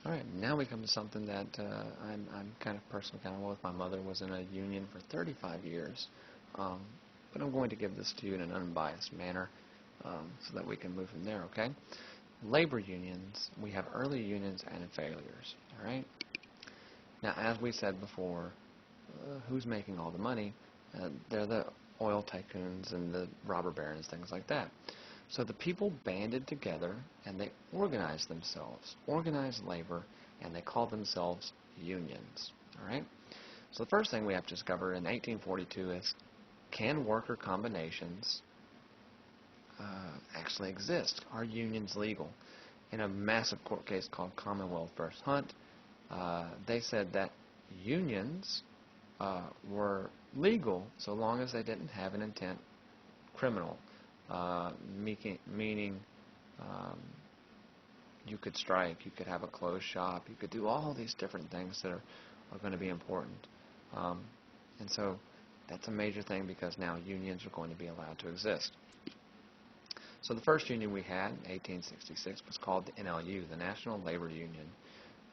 All right, now we come to something that I'm kind of personally accountable with. My mother was in a union for 35 years, um, but I'm going to give this to you in an unbiased manner so that we can move from there, okay? Labor unions, we have early unions and failures, all right? Now, as we said before, who's making all the money? They're the oil tycoons and the robber barons, things like that. So the people banded together and they organized themselves, organized labor, and they called themselves unions. All right. So the first thing we have to discover in 1842 is, can worker combinations actually exist? Are unions legal? In a massive court case called Commonwealth versus Hunt, they said that unions were legal so long as they didn't have an intent criminal. Meaning you could strike, you could have a closed shop, you could do all these different things that are going to be important. And so that's a major thing because now unions are going to be allowed to exist. So the first union we had in 1866 was called the NLU, the National Labor Union.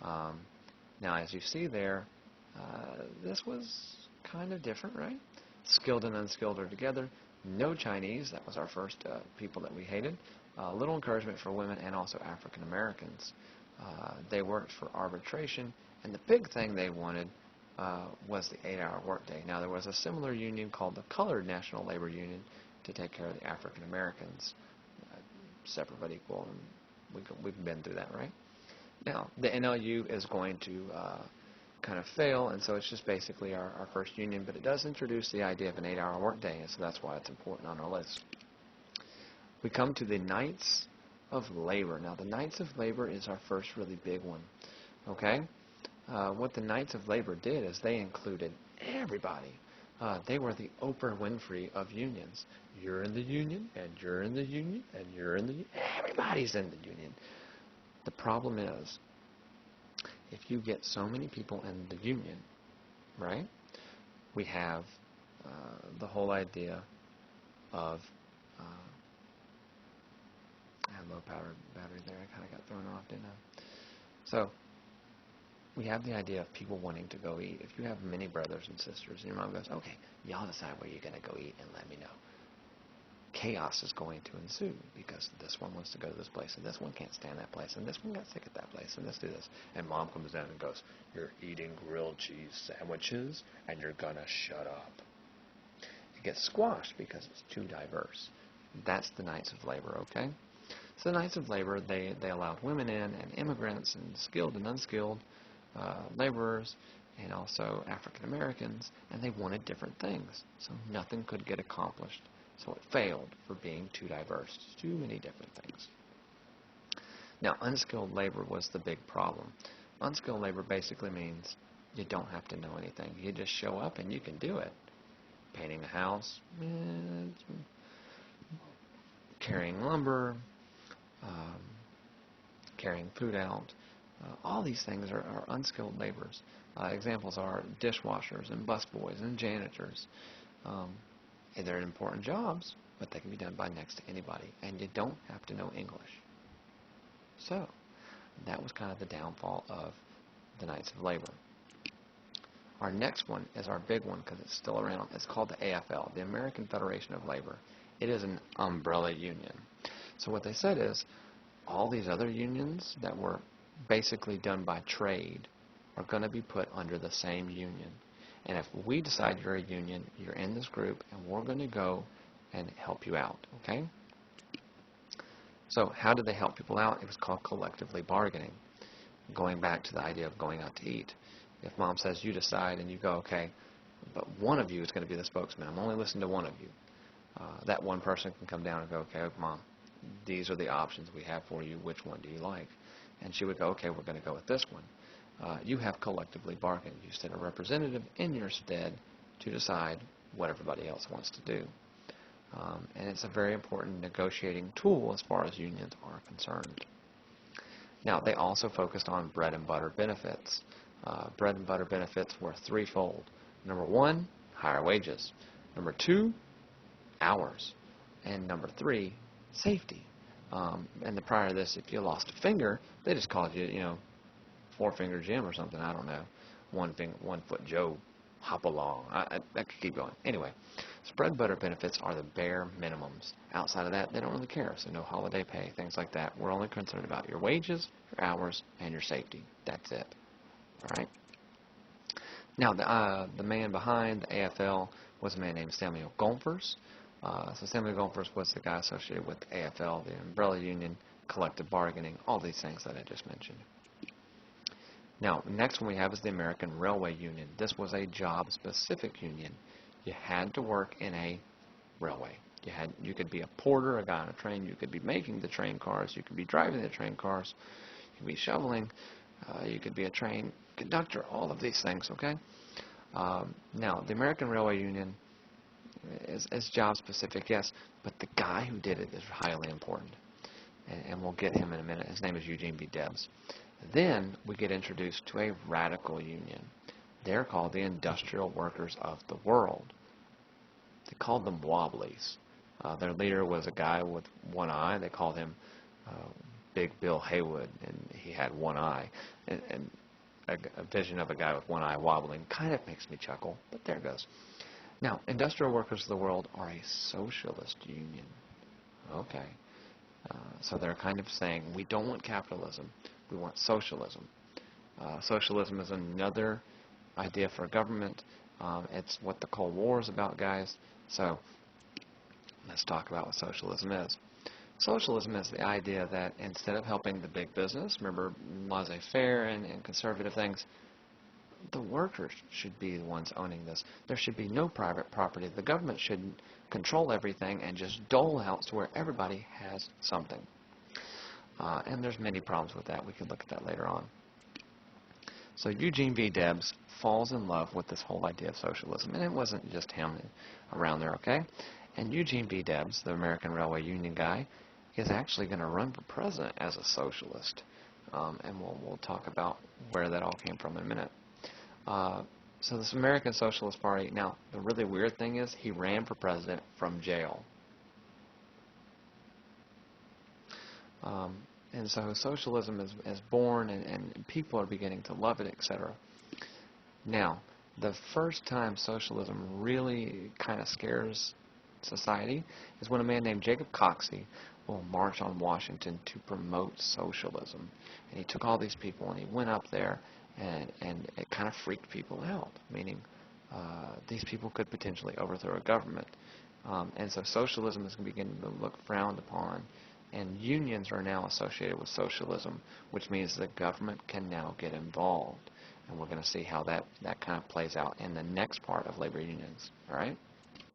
Now as you see there, this was kind of different, right? Skilled and unskilled are together. No Chinese, that was our first people that we hated. Little encouragement for women and also African Americans. They worked for arbitration, and the big thing they wanted was the 8-hour workday. Now there was a similar union called the Colored National Labor Union to take care of the African Americans. Separate but equal, and we've been through that, right? Now the NLU is going to kind of fail, and so it's just basically our first union, but it does introduce the idea of an 8-hour workday, and so that's why it's important on our list. We come to the Knights of Labor. Now the Knights of Labor is our first really big one, okay? What the Knights of Labor did is they included everybody. They were the Oprah Winfrey of unions. You're in the union, and you're in the union, and you're in the union. Everybody's in the union. The problem is, if you get so many people in the union, right, we have the whole idea of, I had low power battery there, I kind of got thrown off, didn't I? So, we have the idea of people wanting to go eat. If you have many brothers and sisters, and your mom goes, okay, y'all decide where you're going to go eat and let me know. Chaos is going to ensue because this one wants to go to this place and this one can't stand that place and this one got sick at that place and let's do this. And mom comes down and goes, you're eating grilled cheese sandwiches and you're going to shut up. It gets squashed because it's too diverse. That's the Knights of Labor, okay? So the Knights of Labor, they allowed women in and immigrants and skilled and unskilled laborers and also African Americans, and they wanted different things. So nothing could get accomplished. So it failed for being too diverse, too many different things. Now, unskilled labor was the big problem. Unskilled labor basically means you don't have to know anything. You just show up and you can do it. Painting a house, carrying lumber, carrying food out. All these things are unskilled laborers. Examples are dishwashers and busboys and janitors. They're important jobs, but they can be done by next to anybody, and you don't have to know English. So, that was kind of the downfall of the Knights of Labor. Our next one is our big one because it's still around. It's called the AFL, the American Federation of Labor. It is an umbrella union. So what they said is, all these other unions that were basically done by trade are going to be put under the same union. And if we decide you're a union, you're in this group, and we're going to go and help you out, okay? So how did they help people out? It was called collectively bargaining. Going back to the idea of going out to eat. If mom says you decide and you go, okay, but one of you is going to be the spokesman. I'm only listening to one of you. That one person can come down and go, okay, mom, these are the options we have for you. Which one do you like? And she would go, okay, we're going to go with this one. You have collectively bargained. You send a representative in your stead to decide what everybody else wants to do. And it's a very important negotiating tool as far as unions are concerned. Now, they also focused on bread and butter benefits. Bread and butter benefits were threefold. Number one, higher wages. Number two, hours. And number three, safety. And prior to this, if you lost a finger, they just called you, four-finger Jim or something. I don't know. One foot Joe, hop along. I could keep going. Anyway, spread butter benefits are the bare minimums. Outside of that, they don't really care. So no holiday pay, things like that. We're only concerned about your wages, your hours, and your safety. That's it. All right. Now, the man behind the AFL was a man named Samuel Gompers. So Samuel Gompers was the guy associated with the AFL, the umbrella union, collective bargaining, all these things that I just mentioned. Now, the next one we have is the American Railway Union. This was a job-specific union. You had to work in a railway. You could be a porter, a guy on a train. You could be making the train cars. You could be driving the train cars. You could be shoveling. You could be a train conductor. All of these things, okay? Now, the American Railway Union is job-specific, yes, but the guy who did it is highly important. And we'll get him in a minute. His name is Eugene V. Debs. Then we get introduced to a radical union. They're called the Industrial Workers of the World. They called them Wobblies. Their leader was a guy with one eye. They called him Big Bill Haywood, and he had one eye. And a vision of a guy with one eye wobbling kind of makes me chuckle, but there it goes. Now, Industrial Workers of the World are a socialist union. Okay. So they're kind of saying, we don't want capitalism, we want socialism. Socialism is another idea for a government. It's what the Cold War is about, guys. So let's talk about what socialism is. Socialism is the idea that instead of helping the big business, remember laissez-faire and conservative things, the workers should be the ones owning this. There should be no private property. The government should control everything and just dole out to where everybody has something. And there's many problems with that. We can look at that later on. So Eugene V. Debs falls in love with this whole idea of socialism. And it wasn't just him around there, okay? And Eugene V. Debs, the American Railway Union guy, is actually going to run for president as a socialist. And we'll talk about where that all came from in a minute. So this American Socialist Party, now the really weird thing is he ran for president from jail. And so socialism is born and people are beginning to love it, etc. Now, the first time socialism really kind of scares society is when a man named Jacob Coxey will march on Washington to promote socialism. And he took all these people and he went up there and it kind of freaked people out, meaning these people could potentially overthrow a government. And so socialism is beginning to look frowned upon, and unions are now associated with socialism, which means the government can now get involved. And we're going to see how that kind of plays out in the next part of labor unions. All right?